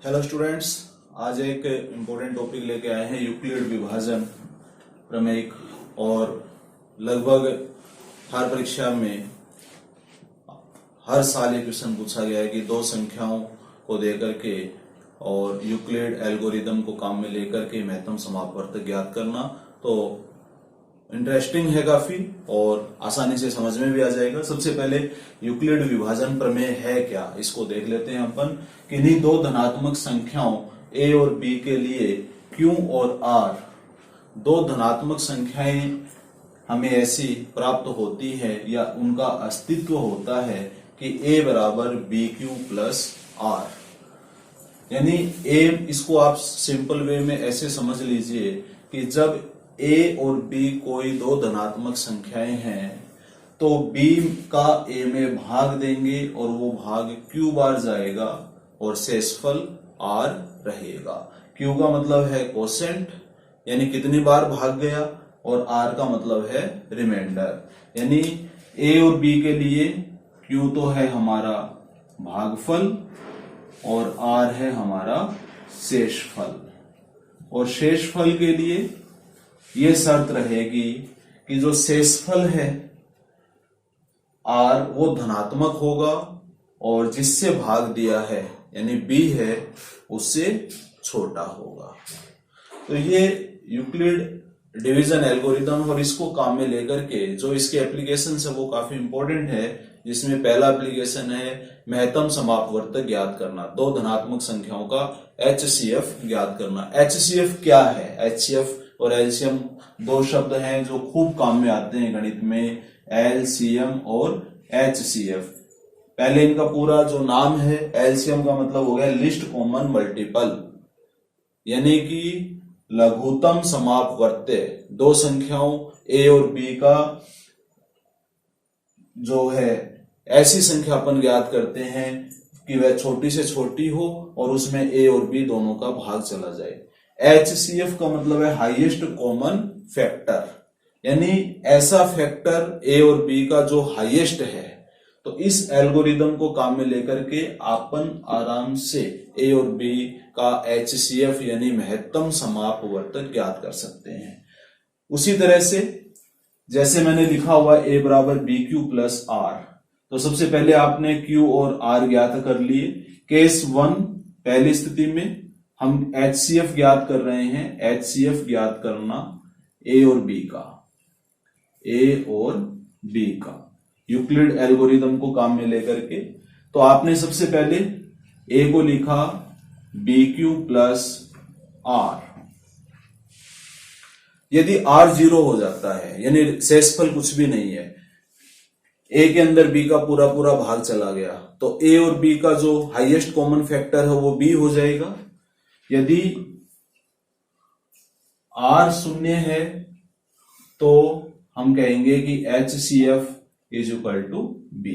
Hello students, आज एक important topic लेके आए हैं यूक्लिड विभाजन प्रमेय। और लगभग हर परीक्षा में हर साल ये क्वेश्चन पूछा गया है कि दो संख्याओं को देकर के और यूक्लिड एल्गोरिदम को काम में लेकर के महत्तम समापवर्तक ज्ञात करना। तो इंटरेस्टिंग है काफी और आसानी से समझ में भी आ जाएगा। सबसे पहले यूक्लिड विभाजन प्रमेय है क्या, इसको देख लेते हैं अपन। किन्हीं दो धनात्मक संख्याओं a और b के लिए q और r, दो धनात्मक संख्याएं हमें ऐसी प्राप्त होती है या उनका अस्तित्व होता है कि a बराबर bq प्लस r। यानी a, इसको आप सिंपल वे में ऐसे समझ लीजिए कि जब a और b कोई दो धनात्मक संख्याएं हैं तो b का a में भाग देंगे और वो भाग q बार जाएगा और शेषफल r रहेगा। q का मतलब है कोसेंट, यानी कितनी बार भाग गया, और r का मतलब है रिमाइंडर। यानी a और b के लिए q तो है हमारा भागफल और r है हमारा शेषफल। और शेषफल के लिए ये शर्त रहेगी कि जो शेषफल है r वो धनात्मक होगा और जिससे भाग दिया है यानी b है उससे छोटा होगा। तो ये यूक्लिड डिवीजन एल्गोरिदम और इसको काम में लेकर के जो इसके एप्लीकेशन है वो काफी इंपॉर्टेंट है, जिसमें पहला एप्लीकेशन है महत्तम समापवर्तक ज्ञात करना, दो धनात्मक संख्याओं का HCF ज्ञात करना। HCF क्या है? HCF और एलसीएम दो शब्द हैं जो खूब काम में आते हैं गणित में, एलसीएम और HCF। पहले इनका पूरा जो नाम है, एलसीएम का मतलब हो गया लिस्ट कॉमन मल्टीपल, यानी कि लघुत्तम समापवर्त्य। दो संख्याओं a और b का जो है ऐसी संख्या अपन ज्ञात करते हैं कि वह छोटी से छोटी हो और उसमें a और b दोनों का भाग चला जाए। HCF का मतलब है हाईएस्ट कॉमन फैक्टर, यानी ऐसा फैक्टर a और b का जो हाईएस्ट है। तो इस एल्गोरिदम को काम में लेकर के अपन आराम से a और b का HCF यानी महत्तम समापवर्तक ज्ञात कर सकते हैं। उसी तरह से जैसे मैंने लिखा हुआ a बराबर bq प्लस r, तो सबसे पहले आपने q और r ज्ञात कर लिए। केस 1 पहली स्थिति में हम HCF ज्ञात कर रहे हैं। HCF ज्ञात करना a और b का यूक्लिड एल्गोरिदम को काम में लेकर के। तो आपने सबसे पहले a को लिखा bq प्लस r। यदि r 0 हो जाता है यानी शेषफल कुछ भी नहीं है, a के अंदर b का पूरा पूरा भाग चला गया, तो a और b का जो हाईएस्ट कॉमन फैक्टर है वो b हो जाएगा। यदि r शून्य है तो हम कहेंगे कि HCF is equal to b।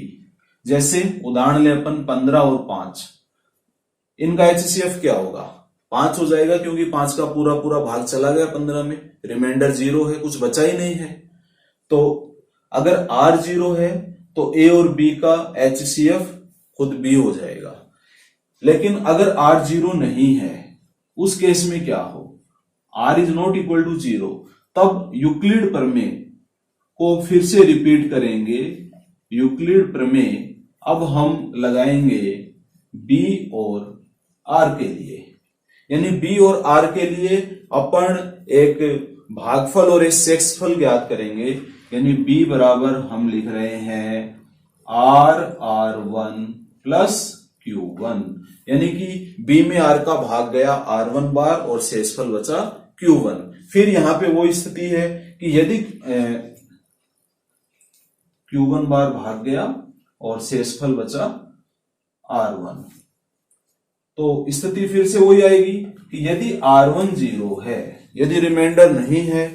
जैसे उदाहरण ले अपन 15 और 5, इनका HCF क्या होगा? 5 हो जाएगा, क्योंकि 5 का पूरा पूरा भाग चला गया 15 में, रिमाइंडर 0 है, कुछ बचा ही नहीं है। तो अगर r 0 है तो a और b का HCF खुद b हो जाएगा। लेकिन अगर r 0 नहीं है, उस केस में क्या हो? r is not equal to 0, तब यूक्लिड प्रमेय को फिर से रिपीट करेंगे। यूक्लिड प्रमेय अब हम लगाएंगे b और r के लिए, यानी b और r के लिए अपन एक भागफल और एक शेषफल ज्ञात करेंगे। यानी b बराबर हम लिख रहे हैं r1 प्लस q1, यानी कि b में r का भाग गया r1 बार और शेषफल बचा q1। फिर यहां पे वो स्थिति है कि यदि q1 बार भाग गया और शेषफल बचा r1, तो स्थिति फिर से वही आएगी कि यदि r1 0 है, यदि रिमाइंडर नहीं है,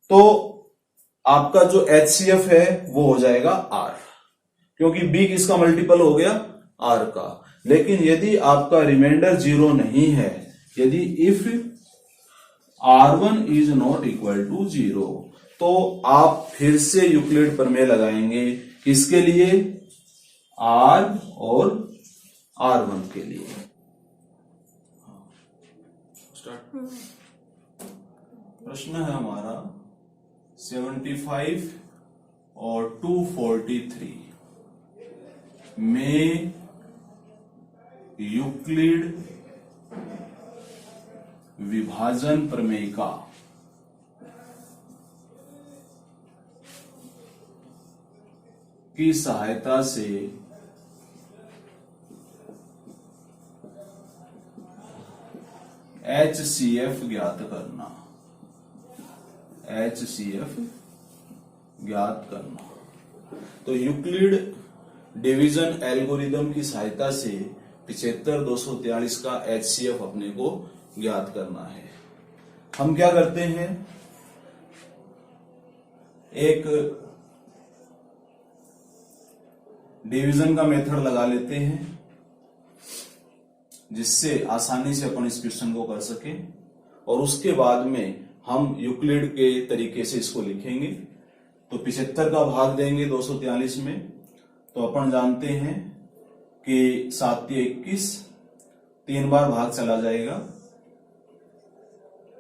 तो आपका जो HCF है वो हो जाएगा r, क्योंकि b किसका मल्टीपल हो गया? r का। लेकिन यदि आपका रिमाइंडर 0 नहीं है, यदि if r1 is not equal to 0, तो आप फिर से यूक्लिड प्रमेय लगाएंगे। किसके लिए? r और r1 के लिए। स्टार्ट। प्रश्न है हमारा 75 और 243 में यूक्लिड विभाजन प्रमेय का की सहायता से HCF ज्ञात करना। HCF ज्ञात करना। तो यूक्लिड डिवीजन एल्गोरिदम की सहायता से 75 243 का HCF अपने को ज्ञात करना है। हम क्या करते हैं, एक डिवीजन का मेथड लगा लेते हैं जिससे आसानी से अपन इस क्वेश्चन को कर सके, और उसके बाद में हम यूक्लिड के तरीके से इसको लिखेंगे। तो 75 का भाग देंगे 243 में, तो अपन जानते हैं कि 7 × 21 3 बार भाग चला जाएगा,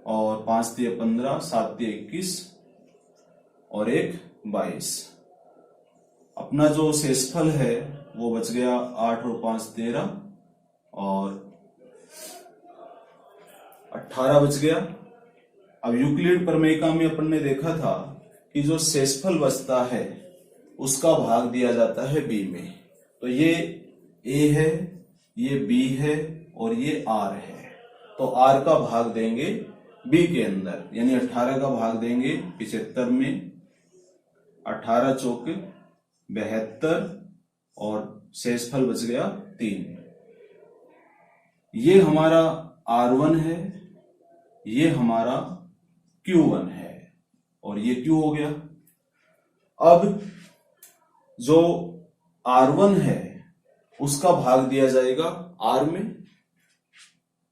और 5 × 15 7 × 21 और 1 22। अपना जो शेषफल है वो बच गया 8 और 5 13 और 18 बच गया। अब यूक्लिड प्रमेयिका में अपन ने देखा था कि जो शेषफल बचता है उसका भाग दिया जाता है बी में। तो ये ए है, ये बी है और ये आर है। तो आर का भाग देंगे बी के अंदर, यानी 18 का भाग देंगे 75 में, 18 चौके 72 और शेषफल बच गया 3। ये हमारा R1 है, ये हमारा Q1 है और ये Q हो गया। अब जो R1 है उसका भाग दिया जाएगा R में,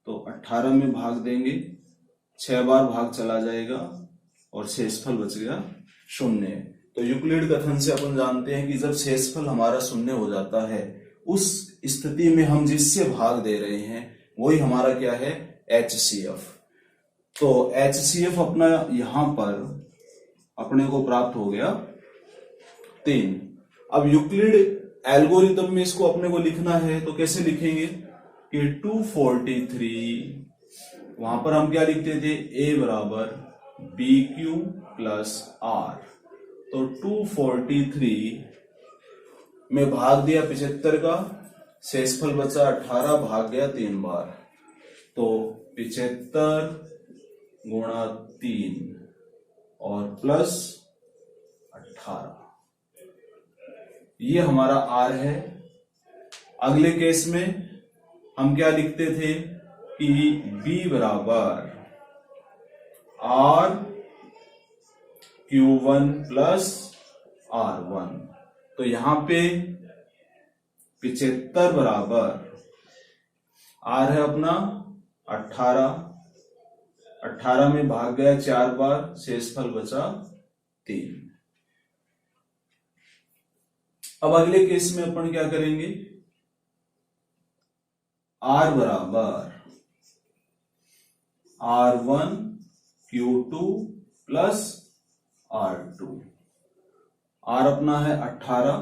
तो 18 में भाग देंगे, 6 बार भाग चला जाएगा और शेषफल बच गया 0। तो यूक्लिड कथन से अपन जानते हैं कि जब शेषफल हमारा 0 हो जाता है, उस स्थिति में हम जिससे भाग दे रहे हैं वही हमारा क्या है, HCF। तो HCF अपना यहां पर अपने को प्राप्त हो गया 3। अब यूक्लिड एल्गोरिदम में इसको अपने को लिखना है, तो कैसे लिखेंगे कि 243, वहां पर हम क्या लिखते थे, A बराबर BQ प्लस R। तो 243 में भाग दिया 75 का, शेषफल बचा 18, भाग गया 3 बार, तो 75 गुणा 3 और प्लस 18, ये हमारा R है। अगले केस में हम क्या लिखते थे कि B बराबर R Q1 प्लस R1। तो यहां पे 75 बराबर R है अपना 18, 18 में भाग गया 4 बार, शेषफल बचा 3। अब अगले केस में अपन क्या करेंगे, R बराबर R1 Q2 plus R2। R अपना है 18,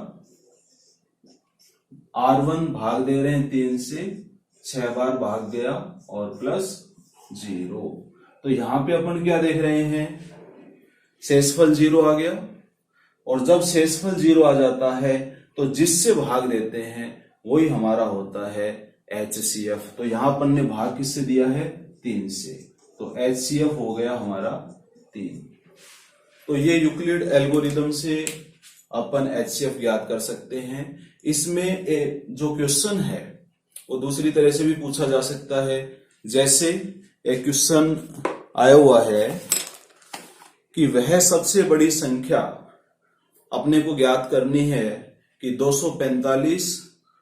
R1 भाग दे रहे हैं 3 से, 6 बार भाग गया और प्लस 0। तो यहां पे अपन क्या देख रहे हैं, शेषफल 0 आ गया, और जब शेषफल 0 आ जाता है तो जिससे भाग देते हैं वही हमारा होता है HCF। तो यहां अपन ने भाग किससे दिया है, 3 से, तो HCF हो गया हमारा 3। तो ये यूक्लिड एल्गोरिदम से अपन HCF ज्ञात कर सकते हैं। इसमें जो क्वेश्चन है वो दूसरी तरह से भी पूछा जा सकता है। जैसे एक क्वेश्चन आया हुआ है कि वह सबसे बड़ी संख्या अपने को ज्ञात करनी है कि 245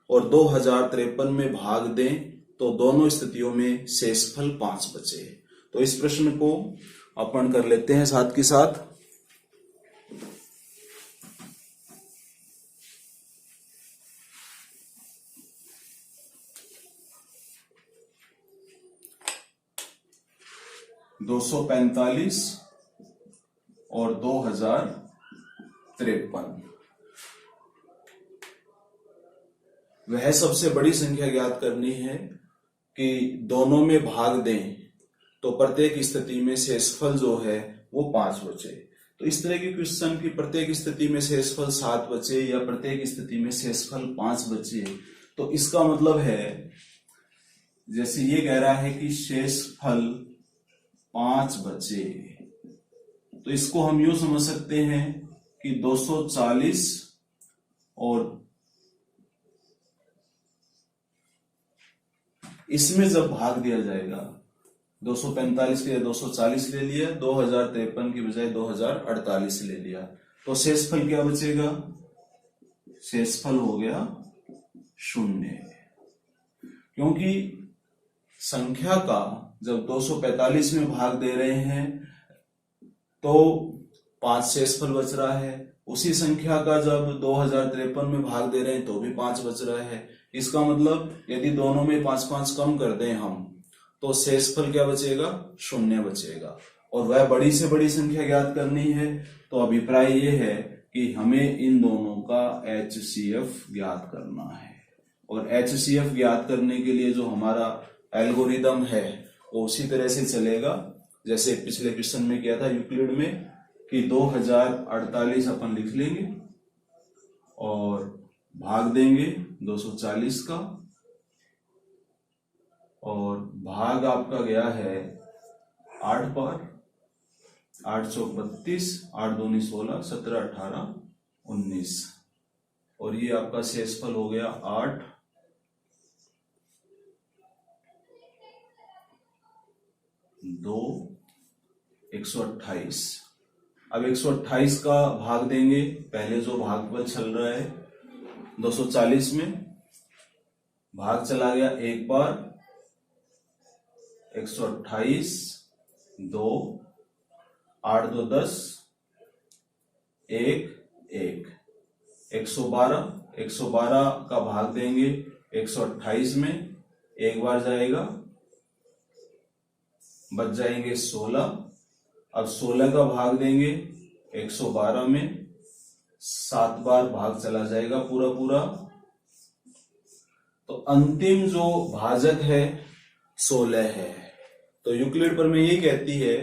और 2053 में भाग दें तो दोनों स्थितियों में शेषफल 5 बचे। तो इस प्रश्न को अपन कर लेते हैं साथ के साथ। 245 और 2053। वह सबसे बड़ी संख्या ज्ञात करनी है कि दोनों में भाग दें तो प्रत्येक स्थिति में शेषफल जो है वो 5 बचे। तो इस तरह के क्वेश्चन की प्रत्येक स्थिति में शेषफल 7 बचे या प्रत्येक स्थिति में शेषफल 5 बचे, तो इसका मतलब है, जैसे ये कह रहा है कि शेषफल 5 बचे, तो इसको हम यूं समझ सकते हैं कि 240 और इसमें जब भाग दिया जाएगा, 245 के 240 ले लिया, 2053 की बजाय 2048 ले लिया, तो शेषफल क्या बचेगा? शेषफल हो गया 0, क्योंकि संख्या का जब 245 में भाग दे रहे हैं तो 5 शेषफल बच रहा है, उसी संख्या का जब 2053 में भाग दे रहे हैं तो भी 5 बच रहा है। इसका मतलब यदि दोनों में 5-5 कम कर दें हम, तो शेषफल क्या बचेगा? 0 बचेगा। और वह बड़ी से बड़ी संख्या ज्ञात करनी है, तो अभिप्राय ये है कि हमें इन दोनों का HCF ज्ञात करना है। और HCF ज्ञात करने के लिए जो हमारा एल्गोरिदम है वो उसी तरह से चलेगा जैसे पिछले क्वेश्चन में किया था यूक्लिड में, कि 2048 अपन लिख लेंगे और भाग देंगे 240 का, और भाग आपका गया है 8 बार, 8 चौक 32, 8 दूनी 16, 17 18 19, और ये आपका शेषफल हो गया 8 2 128। अब 128 का भाग देंगे, पहले जो भागफल चल रहा है 240 में, भाग चला गया एक बार, 128 2 8 2 10 1 1 112 का भाग देंगे 128 में, एक बार जाएगा, बच जाएंगे 16। अब 16 का भाग देंगे 112 में, 7 बार भाग चला जाएगा पूरा पूरा, तो अंतिम जो भाजक है 16 है। तो यूक्लिड पर मैं ये कहती है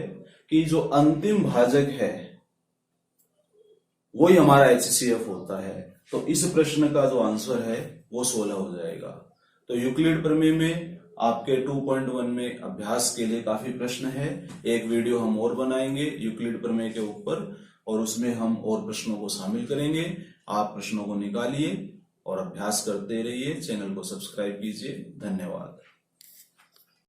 कि जो अंतिम भाजक है वही हमारा HCF होता है। तो इस प्रश्न का जो आंसर है वो 16 हो जाएगा। तो यूक्लिड प्रमेय में आपके 2.1 में अभ्यास के लिए काफी प्रश्न है। एक वीडियो हम और बनाएंगे यूक्लिड प्रमेय के ऊपर, और उसमें हम और प्रश्नों को शामिल करेंगे। आप प्रश्नों को निकालिए और अभ्यास करते रहिए। चैनल को सब्सक्राइब कीजिए। धन्यवाद।